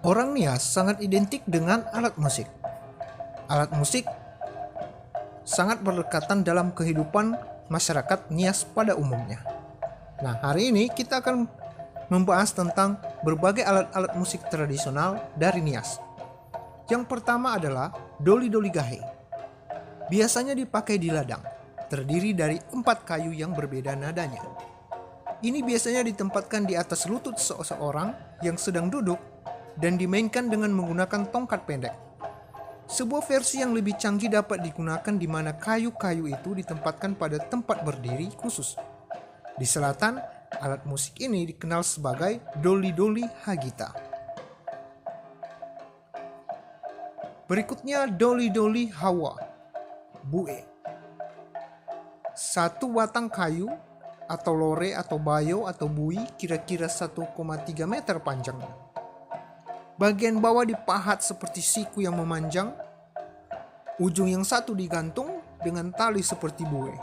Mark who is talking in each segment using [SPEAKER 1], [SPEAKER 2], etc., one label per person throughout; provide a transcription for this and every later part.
[SPEAKER 1] Orang Nias sangat identik dengan alat musik. Alat musik sangat berdekatan dalam kehidupan masyarakat Nias pada umumnya. Nah, hari ini kita akan membahas tentang berbagai alat-alat musik tradisional dari Nias. Yang pertama adalah doli-doli gahe. Biasanya dipakai di ladang, terdiri dari 4 kayu yang berbeda nadanya. Ini biasanya ditempatkan di atas lutut seseorang yang sedang duduk dan dimainkan dengan menggunakan tongkat pendek. Sebuah versi yang lebih canggih dapat digunakan di mana kayu-kayu itu ditempatkan pada tempat berdiri khusus. Di selatan, alat musik ini dikenal sebagai doli-doli hagita. Berikutnya doli-doli hawa, bue. Satu batang kayu atau lore atau bayo atau bui kira-kira 1,3 meter panjangnya. Bagian bawah dipahat seperti siku yang memanjang. Ujung yang satu digantung dengan tali seperti bue.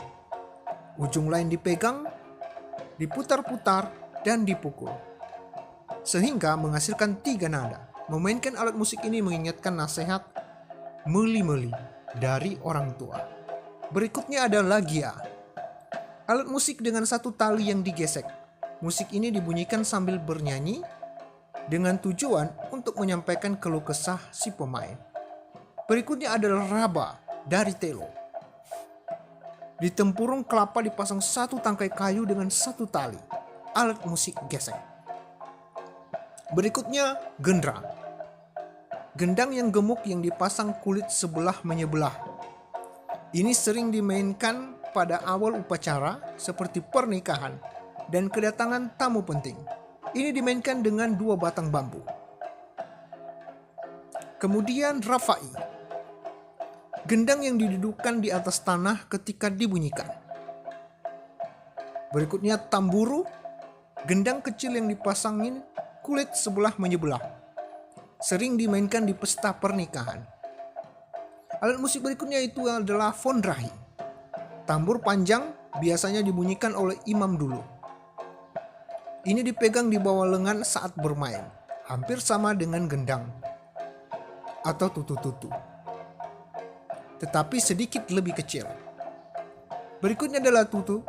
[SPEAKER 1] Ujung lain dipegang, diputar-putar, dan dipukul. Sehingga menghasilkan 3 nada. Memainkan alat musik ini mengingatkan nasihat meli-meli dari orang tua. Berikutnya ada lagia. Alat musik dengan satu tali yang digesek. Musik ini dibunyikan sambil bernyanyi dengan tujuan untuk menyampaikan keluh kesah si pemain. Berikutnya adalah raba dari telo. Di tempurung kelapa dipasang satu tangkai kayu dengan satu tali. Alat musik gesek. Berikutnya gendra. Gendang yang gemuk yang dipasang kulit sebelah menyebelah. Ini sering dimainkan pada awal upacara seperti pernikahan dan kedatangan tamu penting. Ini dimainkan dengan 2 batang bambu. Kemudian rafai. Gendang yang didudukkan di atas tanah ketika dibunyikan. Berikutnya tamburu. Gendang kecil yang dipasangin kulit sebelah menyebelah. Sering dimainkan di pesta pernikahan. Alat musik berikutnya itu adalah fondrahi. Tambur panjang biasanya dibunyikan oleh imam dulu. Ini dipegang di bawah lengan saat bermain, hampir sama dengan gendang atau tutu-tutu, tetapi sedikit lebih kecil. Berikutnya adalah tutu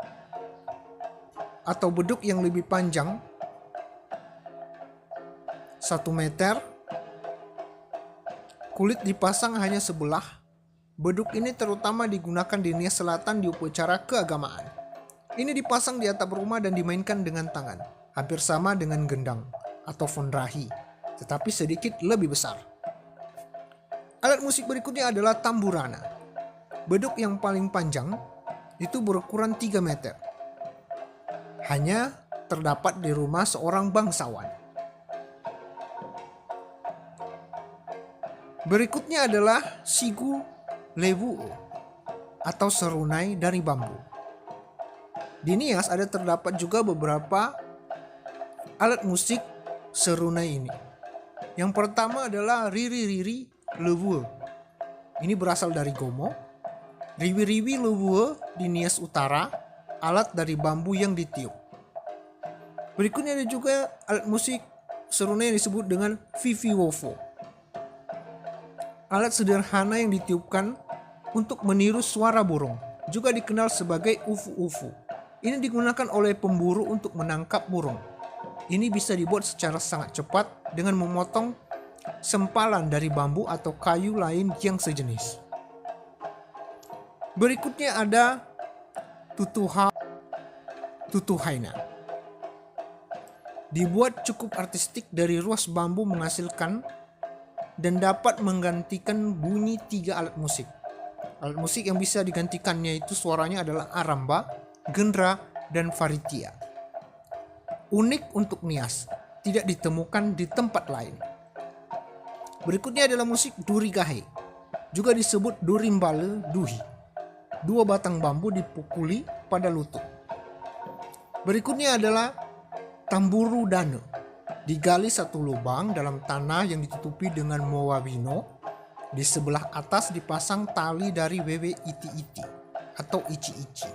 [SPEAKER 1] atau beduk yang lebih panjang, 1 meter. Kulit dipasang hanya sebelah. Beduk ini terutama digunakan di Nias Selatan di upacara keagamaan. Ini dipasang di atap rumah dan dimainkan dengan tangan, hampir sama dengan gendang atau fondrahi, tetapi sedikit lebih besar. Alat musik berikutnya adalah tamburana. Beduk yang paling panjang itu berukuran 3 meter. Hanya terdapat di rumah seorang bangsawan. Berikutnya adalah sigu lewu atau serunai dari bambu. Di Nias ada terdapat juga beberapa alat musik serunai ini. Yang pertama adalah riri-riri lewu. Ini berasal dari Gomo. Riwi-riwi lewu di Nias Utara, alat dari bambu yang ditiup. Berikutnya ada juga alat musik serunai yang disebut dengan viviwofo. Alat sederhana yang ditiupkan untuk meniru suara burung, juga dikenal sebagai ufu-ufu. Ini digunakan oleh pemburu untuk menangkap burung. Ini bisa dibuat secara sangat cepat dengan memotong sempalan dari bambu atau kayu lain yang sejenis. Berikutnya ada tutuhaina. Dibuat cukup artistik dari ruas bambu menghasilkan dan dapat menggantikan bunyi 3 alat musik. Alat musik yang bisa digantikannya itu suaranya adalah aramba, gendra, dan faritia. Unik untuk Nias, tidak ditemukan di tempat lain. Berikutnya adalah musik duri gahe, juga disebut durimbale duhi. 2 batang bambu dipukuli pada lutut. Berikutnya adalah tamburu dane. Digali 1 lubang dalam tanah yang ditutupi dengan mowabino. Di sebelah atas dipasang tali dari wewe iti-iti atau ici-ici.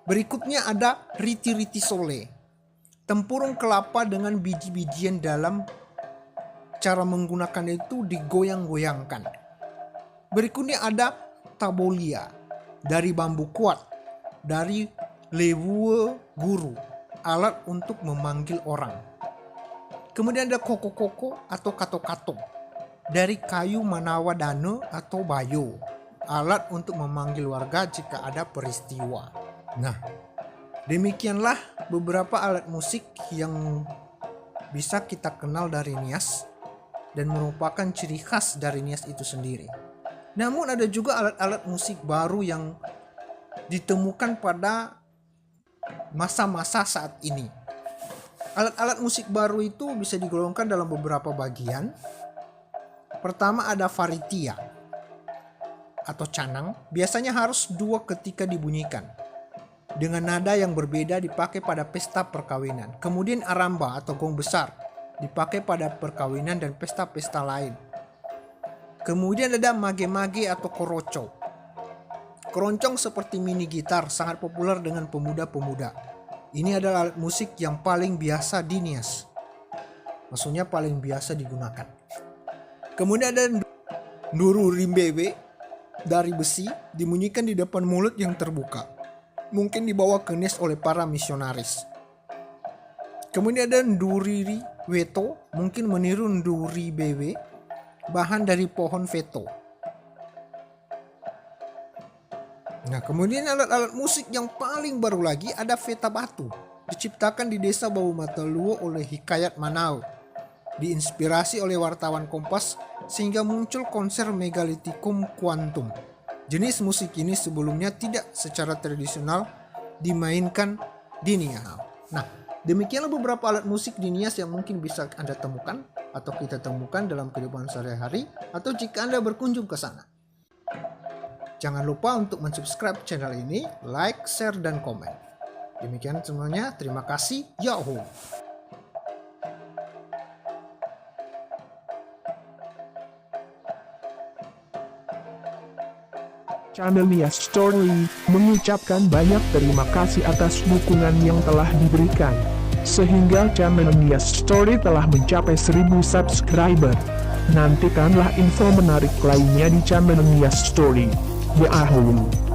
[SPEAKER 1] Berikutnya ada riti-riti sole. Tempurung kelapa dengan biji-bijian dalam cara menggunakannya itu digoyang-goyangkan. Berikutnya ada tabolia dari bambu kuat, dari lewue guru, alat untuk memanggil orang. Kemudian ada koko-koko atau kato-kato dari kayu manawa dane atau bayo, alat untuk memanggil warga jika ada peristiwa. Nah, demikianlah beberapa alat musik yang bisa kita kenal dari Nias dan merupakan ciri khas dari Nias itu sendiri. Namun ada juga alat-alat musik baru yang ditemukan pada masa-masa saat ini. Alat-alat musik baru itu bisa digolongkan dalam beberapa bagian. Pertama ada faritia atau canang, biasanya harus 2 ketika dibunyikan. Dengan nada yang berbeda dipakai pada pesta perkawinan. Kemudian aramba atau gong besar dipakai pada perkawinan dan pesta-pesta lain. Kemudian ada mage-mage atau koroco. Keroncong seperti mini gitar sangat populer dengan pemuda-pemuda. Ini adalah alat musik yang paling biasa di Nias. Maksudnya paling biasa digunakan. Kemudian ada nduru rimbewe dari besi dibunyikan di depan mulut yang terbuka. Mungkin dibawa ke Nias oleh para misionaris. Kemudian ada nduriri weto, mungkin meniru nduri bewe, bahan dari pohon veto. Nah, kemudian alat-alat musik yang paling baru lagi ada veta batu, diciptakan di desa Bau Mataluo oleh Hikayat Manau, diinspirasi oleh wartawan Kompas sehingga muncul konser Megalithicum Quantum. Jenis musik ini sebelumnya tidak secara tradisional dimainkan di Nias. Nah, demikianlah beberapa alat musik di Nias yang mungkin bisa Anda temukan atau kita temukan dalam kehidupan sehari-hari atau jika Anda berkunjung ke sana. Jangan lupa untuk mensubscribe channel ini, like, share, dan komen. Demikian semuanya, terima kasih, Yahoo!
[SPEAKER 2] Channel Nias Story mengucapkan banyak terima kasih atas dukungan yang telah diberikan, sehingga channel Nias Story telah mencapai 1000 subscriber. Nantikanlah info menarik lainnya di channel Nias Story. Yahoo!